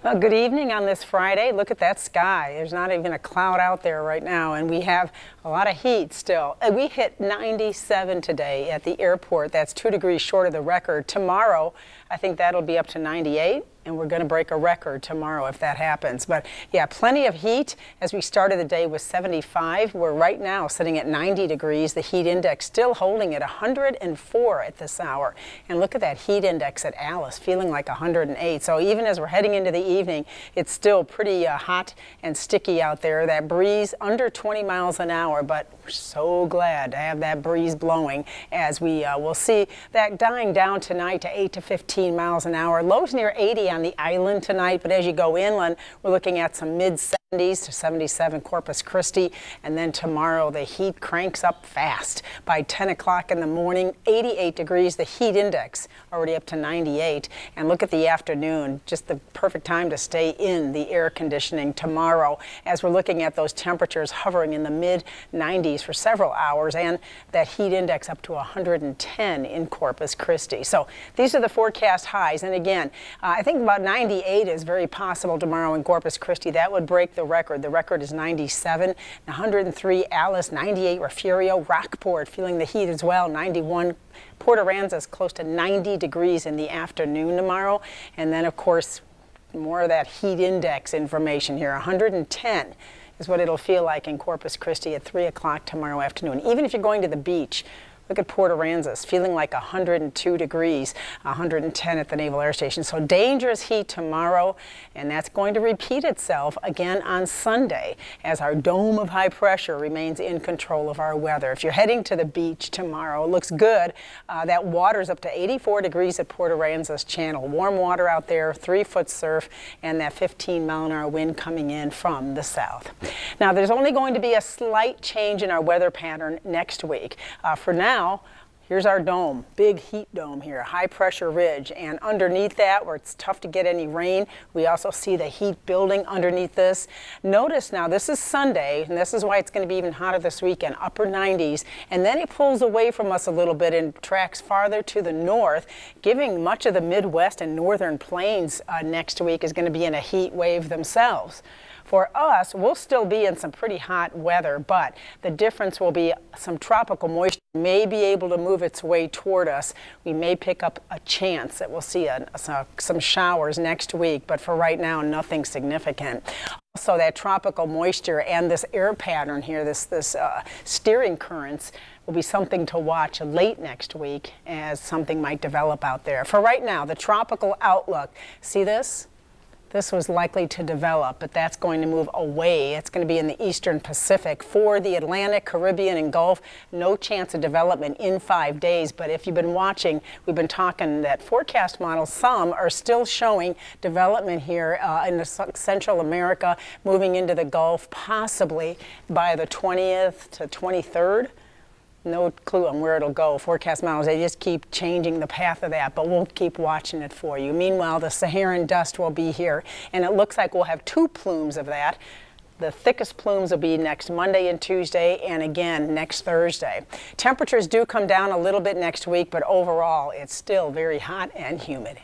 Well, good evening on this Friday. Look at that sky. There's not even a cloud out there right now, and we have a lot of heat still. We hit 97 today at the airport. That's 2 degrees short of the record. Tomorrow, I think that'll be up to 98. And we're going to break a record tomorrow if that happens. But yeah, plenty of heat. As we started the day with 75, we're right now sitting at 90 degrees. The heat index still holding at 104 at this hour. And look at that heat index at Alice, feeling like 108. So even as we're heading into the evening, it's still pretty hot and sticky out there. That breeze under 20 miles an hour, but we're so glad to have that breeze blowing as we will see that dying down tonight to 8 to 15 miles an hour. Lows near 80 on the island tonight, but as you go inland, we're looking at some mid-70s to 77 Corpus Christi, and then tomorrow the heat cranks up fast. By 10 o'clock in the morning, 88 degrees, the heat index already up to 98, and look at the afternoon, just the perfect time to stay in the air conditioning tomorrow as we're looking at those temperatures hovering in the mid-90s for several hours, and that heat index up to 110 in Corpus Christi. So these are the forecast highs, and again, I think about 98 is very possible tomorrow in Corpus Christi. That would break the record. The record is 97, 103 Alice, 98 Refugio, Rockport feeling the heat as well, 91. Port Aransas close to 90 degrees in the afternoon tomorrow. And then, of course, more of that heat index information here, 110 is what it'll feel like in Corpus Christi at 3 o'clock tomorrow afternoon. Even if you're going to the beach, look at Port Aransas, feeling like 102 degrees, 110 at the Naval Air Station. So dangerous heat tomorrow, and that's going to repeat itself again on Sunday as our dome of high pressure remains in control of our weather. If you're heading to the beach tomorrow, it looks good. That water's up to 84 degrees at Port Aransas Channel. Warm water out there, 3-foot surf, and that 15-mile-an-hour wind coming in from the south. Now, there's only going to be a slight change in our weather pattern next week. For now, here's our dome, big heat dome here, high pressure ridge, and underneath that, where it's tough to get any rain, we also see the heat building underneath this. Notice now, this is Sunday, and this is why it's going to be even hotter this weekend, upper 90s, and then it pulls away from us a little bit and tracks farther to the north, giving much of the Midwest and northern plains next week is going to be in a heat wave themselves. For us, we'll still be in some pretty hot weather, but the difference will be some tropical moisture may be able to move its way toward us. We may pick up a chance that we'll see some showers next week, but for right now, nothing significant. Also, that tropical moisture and this air pattern here, this steering currents, will be something to watch late next week as something might develop out there. For right now, the tropical outlook, see this? This was likely to develop, but that's going to move away. It's going to be in the eastern Pacific. For the Atlantic, Caribbean, and Gulf, no chance of development in 5 days. But if you've been watching, we've been talking that forecast models, some are still showing development here in Central America, moving into the Gulf, possibly by the 20th to 23rd. No clue on where it'll go. Forecast models, they just keep changing the path of that, but we'll keep watching it for you. Meanwhile, the Saharan dust will be here, and it looks like we'll have 2 plumes of that. The thickest plumes will be next Monday and Tuesday, and again next Thursday. Temperatures do come down a little bit next week, but overall, it's still very hot and humid.